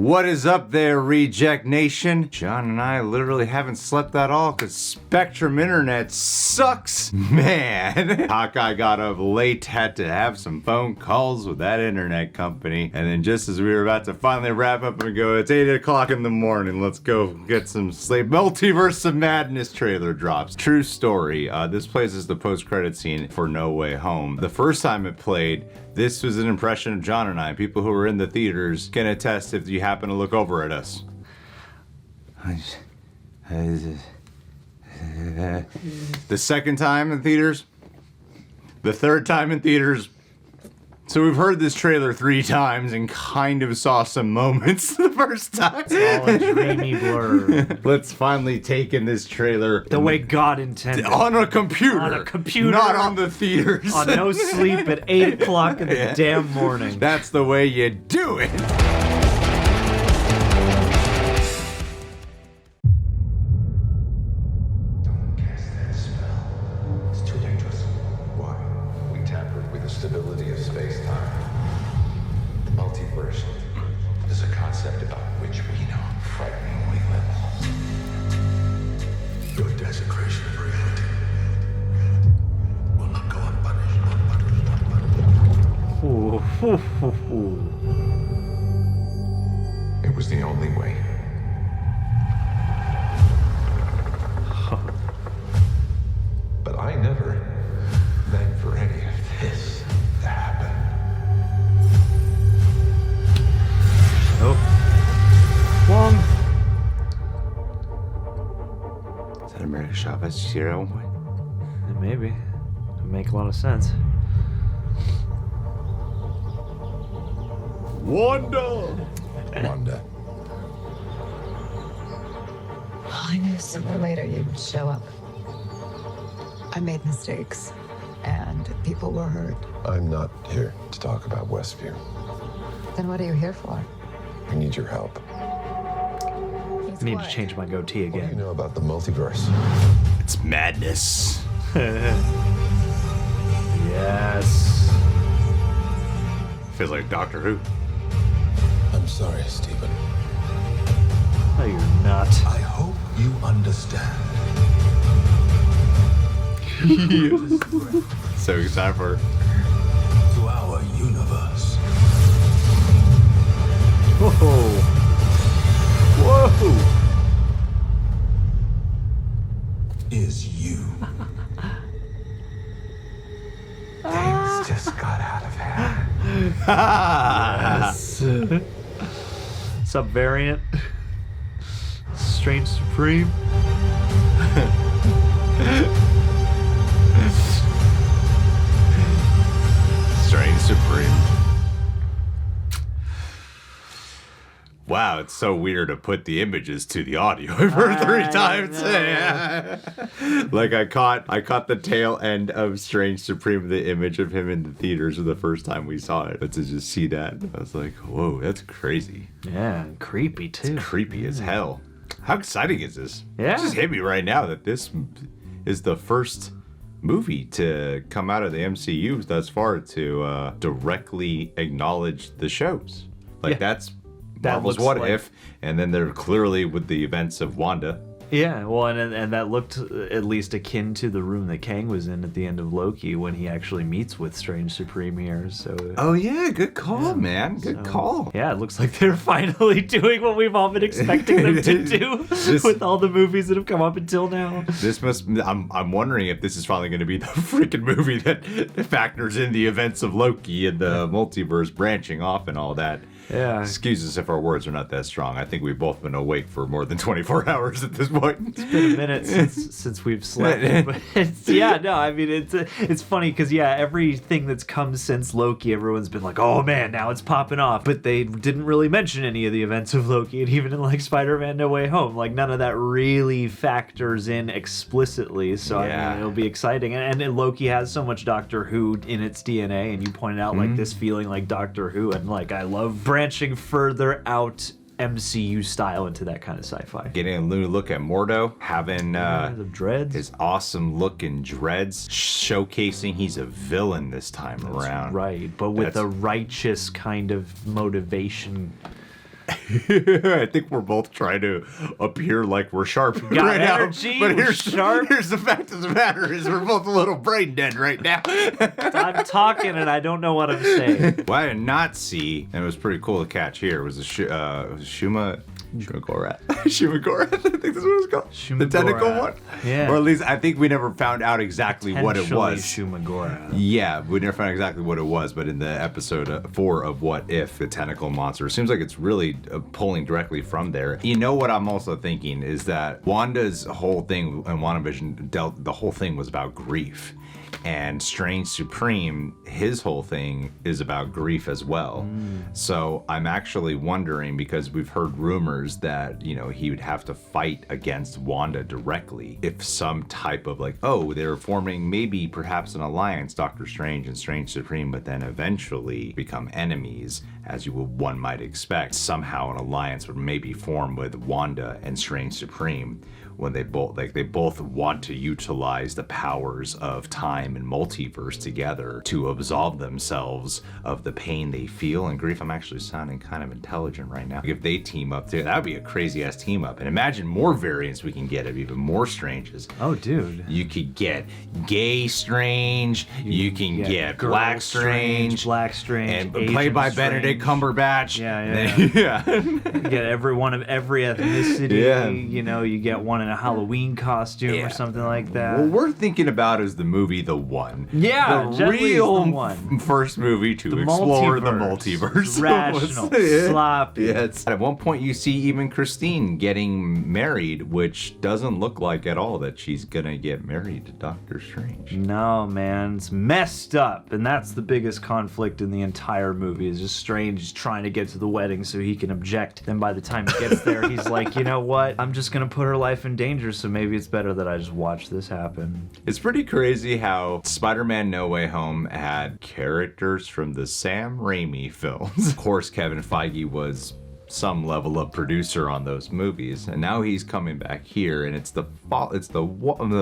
What is up there, Reject Nation? John and I literally haven't slept at all because Spectrum Internet sucks. Man. Hawkeye got up late, had to have some phone calls with that internet company. And then just as we were about to finally wrap up and go, it's 8 o'clock in the morning, let's go get some sleep. Multiverse of Madness trailer drops. True story. This plays as the post-credit scene for No Way Home. The first time it played, this was an impression of John and I. People who were in the theaters can attest if you happen to look over at us. The second time in theaters. The third time in theaters. So we've heard this trailer 3 times and kind of saw some moments the first time. It's all a dreamy blur. Let's finally take in this trailer. The way God intended. On a computer. On a computer. Not on the theaters. On no sleep at 8 o'clock in the damn morning. That's the way you do it. Don't cast that spell. It's too dangerous. Why? We tampered with the stability of space-time. The multiverse is a concept about which we know frighteningly little. Your desecration of reality will not go unpunished. It was the only way. But I never meant for any of this to happen. Oh. Wong. Is that America Chavez? Did you hear that at one point? Maybe. It would make a lot of sense. WANDA! WANDA. I knew sooner or later you'd show up. I made mistakes, and people were hurt. I'm not here to talk about Westview. Then what are you here for? I need your help. I need to change my goatee What do you again. know about the multiverse? It's madness. Yes. Feels like Doctor Who. I'm sorry, Stephen. No, you're not. I hope you understand. So excited for To our universe. Whoa. Whoa. Is you. Things just got out of hand. Yes. Subvariant. Strange Supreme. Strange Supreme. Wow, it's so weird to put the images to the audio for 3 times. Like I caught the tail end of Strange Supreme, the image of him in the theaters the first time we saw it. But to just see that, I was like, whoa, that's crazy. Yeah, and creepy too. Creepy as hell. How exciting is this? Yeah. It just hit me right now that this is the first movie to come out of the MCU thus far to directly acknowledge the shows. Like Yeah. that's That Marvel's looks What like- If, and then they're clearly with the events of WANDA. Yeah, well, and that looked at least akin to the room that Kang was in at the end of Loki when he actually meets with Strange Supreme here. So. Oh yeah, good call, man. Good call. Yeah, it looks like they're finally doing what we've all been expecting them to do with all the movies that have come up until now. This must. I'm wondering if this is finally going to be the freaking movie that factors in the events of Loki and the multiverse branching off and all that. Yeah. Excuse us if our words are not that strong. I think we've both been awake for more than 24 hours at this point. It's been a minute since we've slept. But it's funny because everything that's come since Loki, everyone's been like, oh man, now it's popping off. But they didn't really mention any of the events of Loki, and even in like Spider-Man No Way Home, like none of that really factors in explicitly. So I mean, it'll be exciting. And Loki has so much Doctor Who in its DNA, and you pointed out like this feeling like Doctor Who, and like I love branching further out MCU style into that kind of sci-fi. Getting a new look at Mordo, having The dreads. his awesome looking dreads, showcasing he's a villain this time around. Right, but with a righteous kind of motivation. I think we're both trying to appear like we're sharp Got right energy, now. But we're here's sharp. Here's the fact of the matter is we're both a little brain dead right now. I'm talking and I don't know what I'm saying. What I did not see, and it was pretty cool to catch here, was the Shumagorath. Shumagorath, I think that's what it was called. The tentacle Shumagorath. one? Yeah. Or at least I think we never found out exactly what it was. Shumagorath. Yeah, we never found out exactly what it was, but in the episode 4 of What If, the tentacle monster, it seems like it's really pulling directly from there. You know what I'm also thinking is that Wanda's whole thing and WandaVision the whole thing was about grief. And Strange Supreme, his whole thing is about grief as well. So I'm actually wondering, because we've heard rumors that, you know, he would have to fight against Wanda directly. If some type of like, oh, they're forming maybe perhaps an alliance, Doctor Strange and Strange Supreme, but then eventually become enemies, as one might expect. Somehow an alliance would maybe form with Wanda and Strange Supreme, when they both want to utilize the powers of time and multiverse together to absolve themselves of the pain they feel and grief. I'm actually sounding kind of intelligent right now. If they team up there, that would be a crazy ass team up. And imagine more variants we can get of even more Stranges. Oh, dude. You could get gay Strange, you can get Girl Black Strange, Black Strange, and Asian played by Strange. Benedict Cumberbatch. Yeah. Yeah. You get everyone of every ethnicity. Yeah. You know, you get one in a Halloween costume or something like that. What we're thinking about is the movie The One. Yeah, the Jet Li's real The One. first movie to explore the multiverse. Rational, sloppy. Yes. At one point, you see even Christine getting married, which doesn't look like at all that she's gonna get married to Doctor Strange. No, man, it's messed up, and that's the biggest conflict in the entire movie. Is just Strange trying to get to the wedding so he can object. Then by the time he gets there, he's like, you know what? I'm just gonna put her life in danger, so maybe it's better that I just watch this happen. It's pretty crazy how Spider-Man No Way Home had characters from the Sam Raimi films. Of course, Kevin Feige was some level of producer on those movies, and now he's coming back here, and it's the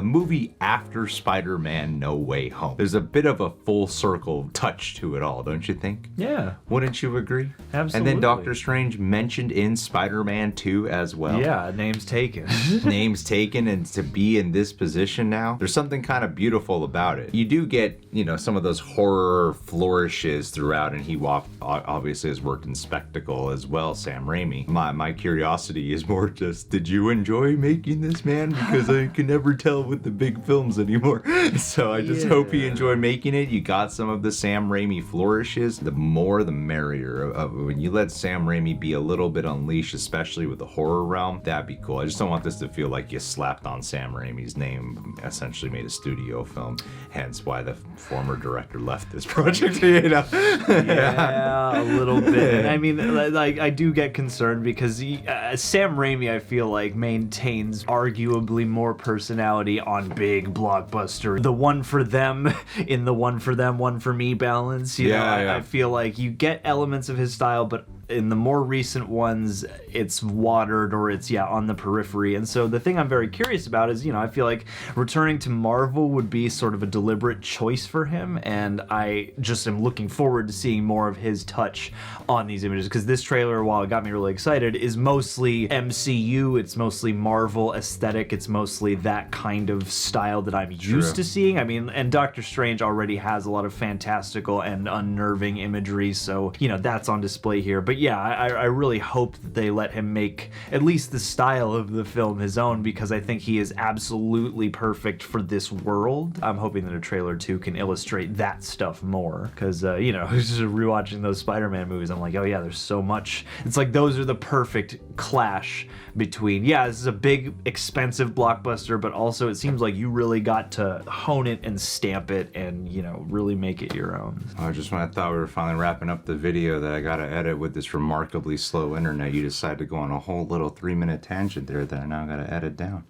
movie after Spider-Man No Way Home. There's a bit of a full circle touch to it all, don't you think? Yeah. Wouldn't you agree? Absolutely. And then Doctor Strange mentioned in Spider-Man 2 as well. Yeah, name's taken. Names taken, and to be in this position now, there's something kind of beautiful about it. You do get, you know, some of those horror flourishes throughout, and he obviously has worked in spectacle as well, Sam Raimi. My curiosity is more just, did you enjoy making this, man? Because I can never tell with the big films anymore. So I just hope he enjoyed making it. You got some of the Sam Raimi flourishes. The more the merrier. When you let Sam Raimi be a little bit unleashed, especially with the horror realm, that'd be cool. I just don't want this to feel like you slapped on Sam Raimi's name, essentially made a studio film, hence why the former director left this project, you know? Yeah, a little bit. I mean, like, I do get concerned because Sam Raimi, I feel like, maintains arguably more personality on big blockbuster. The one for them in the one for them, one for me balance. You know, I feel like you get elements of his style, but in the more recent ones, it's watered or it's, on the periphery. And so the thing I'm very curious about is, you know, I feel like returning to Marvel would be sort of a deliberate choice for him. And I just am looking forward to seeing more of his touch on these images. Because this trailer, while it got me really excited, is mostly MCU. It's mostly Marvel aesthetic. It's mostly that kind of style that I'm used to seeing. I mean, and Doctor Strange already has a lot of fantastical and unnerving imagery. So, you know, that's on display here. But yeah, I really hope that they let him make at least the style of the film his own, because I think he is absolutely perfect for this world. I'm hoping that a trailer 2 can illustrate that stuff more, because, you know, just rewatching those Spider-Man movies, I'm like, oh yeah, there's so much. It's like those are the perfect clash between, this is a big, expensive blockbuster, but also it seems like you really got to hone it and stamp it and, you know, really make it your own. Just when I thought we were finally wrapping up the video that I gotta edit with this remarkably slow internet, you decided to go on a whole little 3-minute tangent there that I now gotta edit down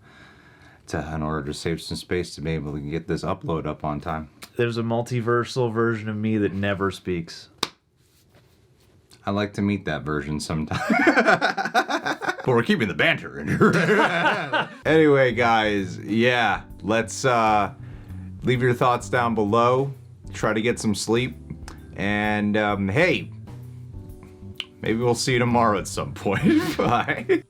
in order to save some space to be able to get this upload up on time. There's a multiversal version of me that never speaks. I'd like to meet that version sometime. But we're keeping the banter in here. Anyway, guys, let's leave your thoughts down below. Try to get some sleep. And hey, Maybe we'll see you tomorrow at some point. Bye.